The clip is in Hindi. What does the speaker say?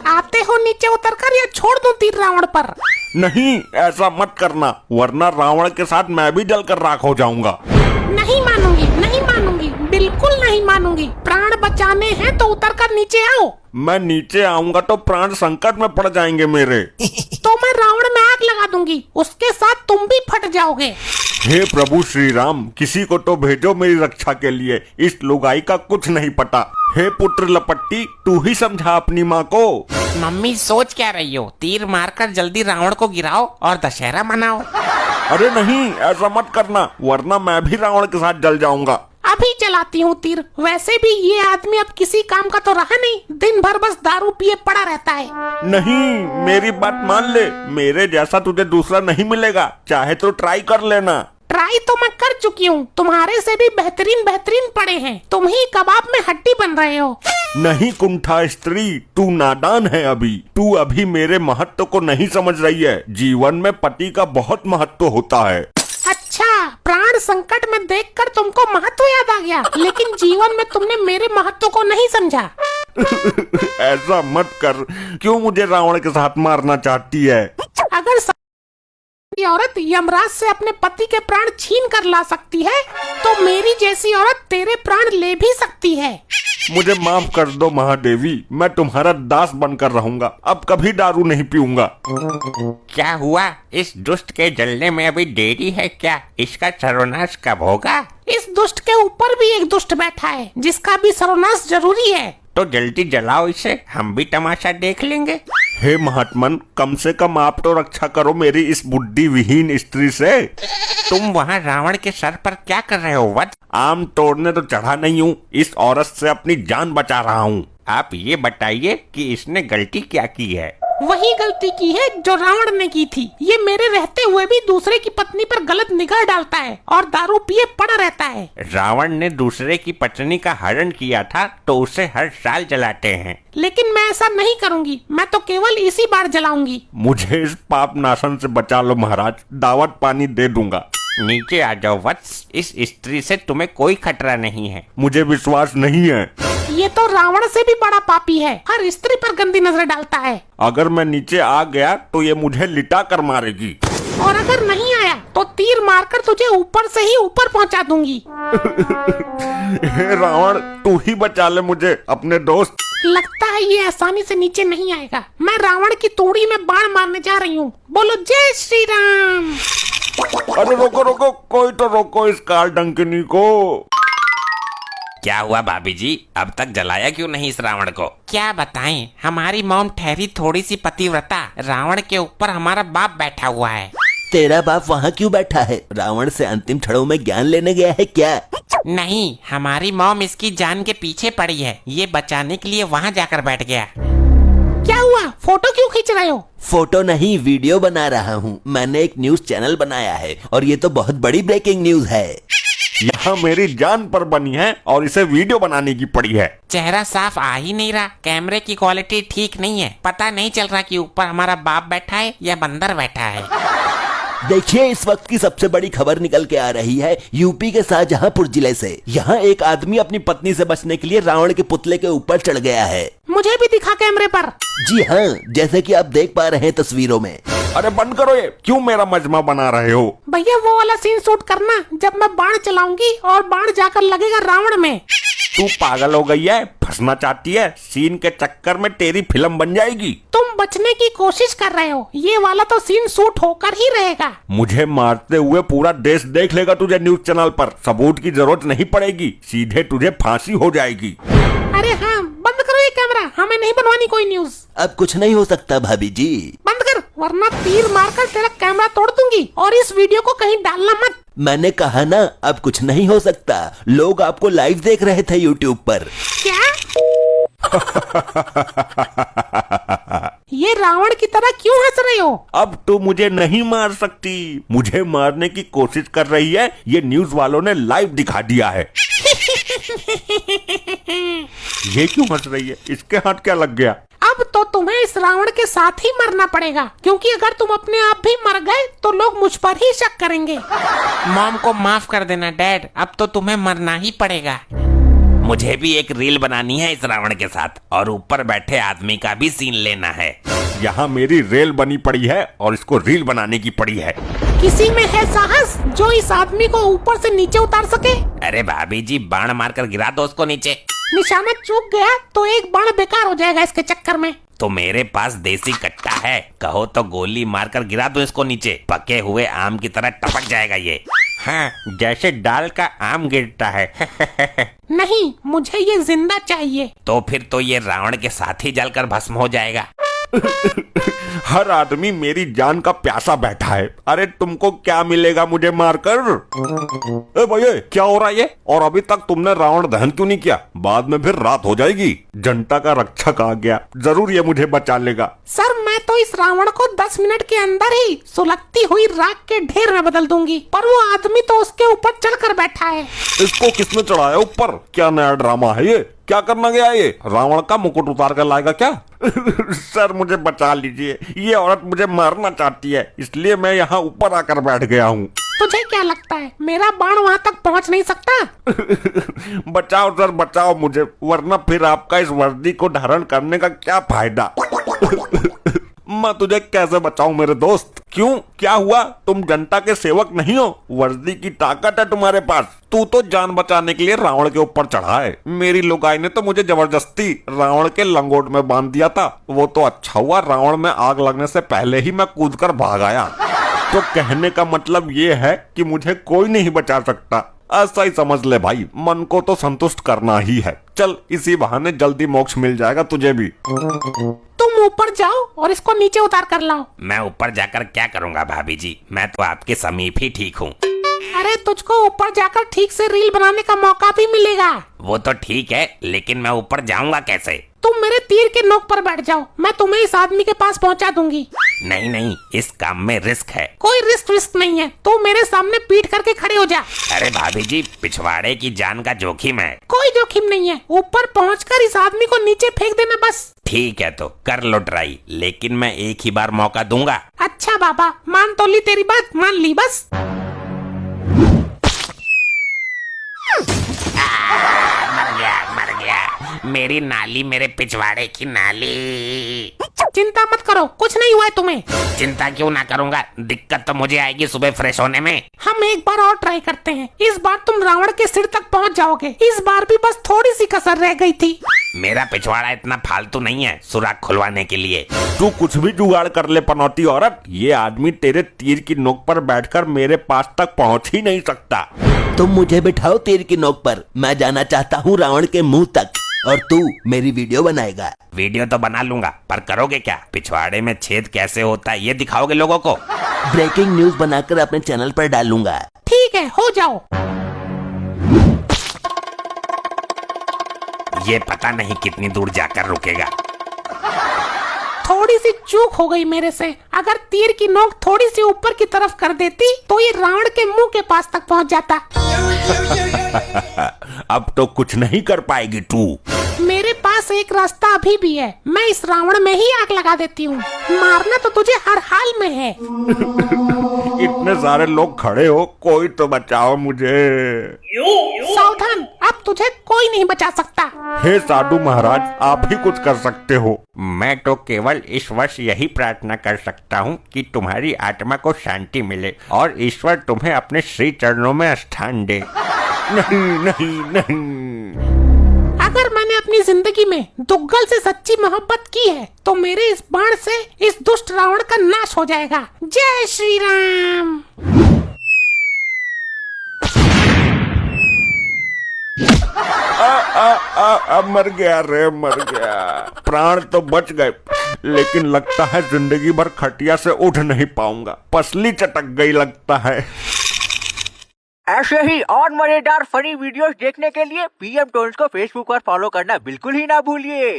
आते हो नीचे उतरकर या छोड़ दूं तीर रावण पर? नहीं, ऐसा मत करना, वरना रावण के साथ मैं भी जलकर राख हो जाऊंगा। नहीं मानूंगी, नहीं मानूंगी, बिल्कुल नहीं मानूंगी। प्राण बचाने हैं तो उतरकर नीचे आओ। मैं नीचे आऊंगा तो प्राण संकट में पड़ जाएंगे मेरे। तो मैं रावण में आग लगा दूंगी, उसके साथ तुम भी फट जाओगे। हे प्रभु श्री राम, किसी को तो भेजो मेरी रक्षा के लिए, इस लुगाई का कुछ नहीं पता। हे पुत्र लपट्टी, तू ही समझा अपनी माँ को। मम्मी सोच क्या रही हो? तीर मारकर जल्दी रावण को गिराओ और दशहरा मनाओ। अरे नहीं, ऐसा मत करना, वरना मैं भी रावण के साथ जल जाऊंगा। अभी चलाती हूँ तीर। वैसे भी ये आदमी अब किसी काम का तो रहा नहीं, दिन भर बस दारू पिए पड़ा रहता है। नहीं, मेरी बात मान ले, मेरे जैसा तुझे दूसरा नहीं मिलेगा, चाहे तो ट्राई कर लेना। ट्राई तो मैं कर चुकी हूँ, तुम्हारे से भी बेहतरीन बेहतरीन पड़े हैं। तुम ही कबाब में हड्डी बन रहे हो। नहीं कुंठा स्त्री, तू नादान है अभी। तू अभी मेरे महत्व को नहीं समझ रही है। जीवन में पति का बहुत महत्व होता है। अच्छा, प्राण संकट में देखकर तुमको महत्व याद आ गया, लेकिन जीवन में तुमने मेरे महत्व को नहीं समझा। ऐसा मत कर, क्यों मुझे रावण के साथ मारना चाहती है? अगर ये औरत यमराज से अपने पति के प्राण छीन कर ला सकती है, तो मेरी जैसी औरत तेरे प्राण ले भी सकती है। मुझे माफ कर दो महादेवी, मैं तुम्हारा दास बनकर रहूंगा, अब कभी दारू नहीं पीऊंगा। क्या हुआ? इस दुष्ट के जलने में अभी देरी है क्या? इसका सर्वनाश कब होगा? इस दुष्ट के ऊपर भी एक दुष्ट बैठा है, जिसका भी सर्वनाश जरूरी है। तो जल्दी जलाओ इसे, हम भी तमाशा देख लेंगे। हे महात्मन, कम से कम आप तो रक्षा करो मेरी इस बुद्धि विहीन स्त्री से। तुम वहाँ रावण के सर पर क्या कर रहे हो वत्स? आम तोड़ने तो चढ़ा नहीं हूँ, इस औरत से अपनी जान बचा रहा हूँ। आप ये बताइए कि इसने गलती क्या की है? वही गलती की है जो रावण ने की थी। ये मेरे रहते हुए भी दूसरे की पत्नी पर गलत निगाह डालता है और दारू पिए पड़ा रहता है। रावण ने दूसरे की पत्नी का हरण किया था तो उसे हर साल जलाते हैं। लेकिन मैं ऐसा नहीं करूंगी, मैं तो केवल इसी बार जलाऊंगी। मुझे इस पाप नाशन से बचा लो महाराज, दावत पानी दे दूंगा। नीचे आ जाओ वत्स, इस स्त्री से तुम्हें कोई खतरा नहीं है। मुझे विश्वास नहीं है। ये तो रावण से भी बड़ा पापी है, हर स्त्री पर गंदी नजर डालता है। अगर मैं नीचे आ गया तो ये मुझे लिटा कर मारेगी, और अगर नहीं आया तो तीर मारकर तुझे ऊपर से ही ऊपर पहुंचा दूंगी। हे रावण, तू ही बचा ले मुझे, अपने दोस्त। लगता है ये आसानी से नीचे नहीं आएगा। मैं रावण की तोड़ी में बाण मारने जा रही हूँ। बोलो जय श्री राम। अरे रोको रोको, कोई तो रोको इस काल डंकिनी को। क्या हुआ भाभी जी, अब तक जलाया क्यों नहीं इस रावण को? क्या बताएं, हमारी मॉम ठहरी थोड़ी सी पतिव्रता, रावण के ऊपर हमारा बाप बैठा हुआ है। तेरा बाप वहाँ क्यों बैठा है? रावण से अंतिम क्षणों में ज्ञान लेने गया है क्या? नहीं, हमारी मॉम इसकी जान के पीछे पड़ी है, ये बचाने के लिए वहाँ जाकर बैठ गया। क्या हुआ? फोटो क्यों खींच रहे हो? फोटो नहीं, वीडियो बना रहा हूँ। मैंने एक न्यूज चैनल बनाया है और ये तो बहुत बड़ी ब्रेकिंग न्यूज है। यहाँ मेरी जान पर बनी है और इसे वीडियो बनाने की पड़ी है। चेहरा साफ आ ही नहीं रहा, कैमरे की क्वालिटी ठीक नहीं है, पता नहीं चल रहा कि ऊपर हमारा बाप बैठा है या बंदर बैठा है। देखिए, इस वक्त की सबसे बड़ी खबर निकल के आ रही है यूपी के शाहजहांपुर जिले से। यहाँ एक आदमी अपनी पत्नी से बचने के लिए रावण के पुतले के ऊपर चढ़ गया है। मुझे भी दिखा कैमरे पर। जी हाँ, जैसे कि आप देख पा रहे हैं तस्वीरों में। अरे बंद करो ये, क्यों मेरा मजमा बना रहे हो? भैया वो वाला सीन शूट करना जब मैं बाण चलाऊंगी और बाण जाकर लगेगा रावण में। तू पागल हो गई है, फंसना चाहती है? सीन के चक्कर में तेरी फिल्म बन जाएगी। तुम बचने की कोशिश कर रहे हो, ये वाला तो सीन शूट होकर ही रहेगा। मुझे मारते हुए पूरा देश देख लेगा तुझे न्यूज चैनल पर, सबूत की जरूरत नहीं पड़ेगी, सीधे तुझे फांसी हो जाएगी। अरे हाँ, बंद करो ये कैमरा, हमें नहीं बनवानी कोई न्यूज। अब कुछ नहीं हो सकता भाभी जी। बंद कर, वरना तीर मारकर तेरा कैमरा तोड़ दूंगी। और इस वीडियो को कहीं डालना मत। मैंने कहा ना, अब कुछ नहीं हो सकता। लोग आपको लाइव देख रहे थे यूट्यूब पर। क्या? ये रावण की तरह क्यों हंस रहे हो? अब तो मुझे नहीं मार सकती, मुझे मारने की कोशिश कर रही है, ये न्यूज वालों ने लाइव दिखा दिया है। ये क्यों हंस रही है? इसके हाथ क्या लग गया? अब तो तुम्हें इस रावण के साथ ही मरना पड़ेगा, क्योंकि अगर तुम अपने आप भी मर गए तो लोग मुझ पर ही शक करेंगे। मॉम को माफ कर देना डैड, अब तो तुम्हें मरना ही पड़ेगा। मुझे भी एक रील बनानी है इस रावण के साथ, और ऊपर बैठे आदमी का भी सीन लेना है। यहाँ मेरी रेल बनी पड़ी है और इसको रील बनाने की पड़ी है। किसी में है साहस जो इस आदमी को ऊपर से नीचे उतार सके? अरे भाभी जी, बाण मारकर गिरा दो उसको नीचे। निशाना चूक गया तो एक बाण बेकार हो जाएगा इसके चक्कर में। तो मेरे पास देसी कट्टा है, कहो तो गोली मारकर गिरा दो इसको नीचे, पके हुए आम की तरह टपक जाएगा ये। हाँ, जैसे दाल का आम गिरता है। नहीं, मुझे ये जिंदा चाहिए। तो फिर तो ये रावण के साथ ही जलकर भस्म हो जाएगा। हर आदमी मेरी जान का प्यासा बैठा है। अरे तुमको क्या मिलेगा मुझे मारकर? ए भैया, क्या हो रहा है ये? और अभी तक तुमने रावण दहन क्यों नहीं किया? बाद में फिर रात हो जाएगी। जनता का रक्षक आ गया, जरूर ये मुझे बचा लेगा। सर, मैं तो इस रावण को 10 मिनट के अंदर ही सुलगती हुई राख के ढेर में बदल दूंगी, पर वो आदमी तो उसके ऊपर चढ़कर बैठा है। इसको किसने चढ़ाया ऊपर? क्या नया ड्रामा है ये? क्या करना गया ये? रावण का मुकुट उतार कर लाएगा क्या? सर मुझे बचा लीजिए, ये औरत मुझे मारना चाहती है, इसलिए मैं यहाँ ऊपर आकर बैठ गया हूँ। तुझे क्या लगता है मेरा बाण वहाँ तक पहुँच नहीं सकता? बचाओ सर, बचाओ मुझे, वरना फिर आपका इस वर्दी को धारण करने का क्या फायदा? मैं तुझे कैसे बचाऊं मेरे दोस्त? क्यों, क्या हुआ? तुम जनता के सेवक नहीं हो? वर्दी की ताकत है तुम्हारे पास। तू तो जान बचाने के लिए रावण के ऊपर चढ़ा है। मेरी लुगाई ने तो मुझे जबरदस्ती रावण के लंगोट में बांध दिया था। वो तो अच्छा हुआ, रावण में आग लगने से पहले ही मैं कूदकर भाग आया। तो कहने का मतलब ये है कि मुझे कोई नहीं बचा सकता। ऐसा ही समझ ले भाई, मन को तो संतुष्ट करना ही है। चल, इसी बहाने जल्दी मोक्ष मिल जाएगा तुझे भी। तुम ऊपर जाओ और इसको नीचे उतार कर लाओ। मैं ऊपर जाकर क्या करूँगा भाभी जी, मैं तो आपके समीप ही ठीक हूँ। अरे तुझको ऊपर जाकर ठीक से रील बनाने का मौका भी मिलेगा। वो तो ठीक है, लेकिन मैं ऊपर जाऊंगा कैसे? तुम मेरे तीर के नोक पर बैठ जाओ, मैं तुम्हें इस आदमी के पास पहुंचा दूंगी। नहीं नहीं, इस काम में रिस्क है। कोई रिस्क नहीं है, तू मेरे सामने पीठ करके खड़े हो जा। अरे भाभी जी, पिछवाड़े की जान का जोखिम है। कोई जोखिम नहीं है, ऊपर पहुंचकर इस आदमी को नीचे फेंक देना बस। ठीक है, तो कर लो ट्राई, लेकिन मैं एक ही बार मौका दूंगा। अच्छा बाबा, मान तो ली तेरी बात, मान ली बस। मर गया, मेरी नाली, मेरे पिछवाड़े की नाली। चिंता मत करो, कुछ नहीं हुआ है तुम्हें। चिंता क्यों ना करूंगा, दिक्कत तो मुझे आएगी सुबह फ्रेश होने में। हम एक बार और ट्राई करते हैं, इस बार तुम रावण के सिर तक पहुंच जाओगे। इस बार भी बस थोड़ी सी कसर रह गई थी। मेरा पिछवाड़ा इतना फालतू नहीं है सुराख खुलवाने के लिए। तू कुछ भी जुगाड़ कर ले पनौती औरत, ये आदमी तेरे तीर की नोक पर बैठकर मेरे पास तक पहुंच ही नहीं सकता। तुम मुझे बिठाओ तीर की नोक पर, मैं जाना चाहता हूँ रावण के मुंह तक, और तू मेरी वीडियो बनाएगा। वीडियो तो बना लूंगा, पर करोगे क्या? पिछवाड़े में छेद कैसे होता है ये दिखाओगे लोगों को? ब्रेकिंग न्यूज बनाकर अपने चैनल पर डालूंगा। ठीक है, हो जाओ। ये पता नहीं कितनी दूर जाकर रुकेगा। थोड़ी सी चूक हो गई मेरे से, अगर तीर की नोक थोड़ी सी ऊपर की तरफ कर देती तो ये रावण के मुंह के पास तक पहुंच जाता। अब तो कुछ नहीं कर पाएगी तू। मेरे पास एक रास्ता अभी भी है, मैं इस रावण में ही आग लगा देती हूँ। मारना तो तुझे हर हाल में है। इतने सारे लोग खड़े हो, कोई तो बचाओ मुझे। सावधान, अब तुझे कोई नहीं बचा सकता। हे साधु महाराज, आप ही कुछ कर सकते हो। मैं तो केवल इस वर्ष यही प्रार्थना कर सकता हूँ कि तुम्हारी आत्मा को शांति मिले और ईश्वर तुम्हें अपने श्री चरणों में स्थान दे। नहीं नहीं नहीं, अगर मैंने अपनी जिंदगी में दुग्गल से सच्ची मोहब्बत की है तो मेरे इस बाण से इस दुष्ट रावण का नाश हो जाएगा। जय श्री राम। मर गया रे, मर गया। प्राण तो बच गए, लेकिन लगता है जिंदगी भर खटिया से उठ नहीं पाऊंगा। पसली चटक गई लगता है। ऐसे ही और मजेदार फनी वीडियोस देखने के लिए पीएम टोन्स को फेसबुक पर फॉलो करना बिल्कुल ही ना भूलिए।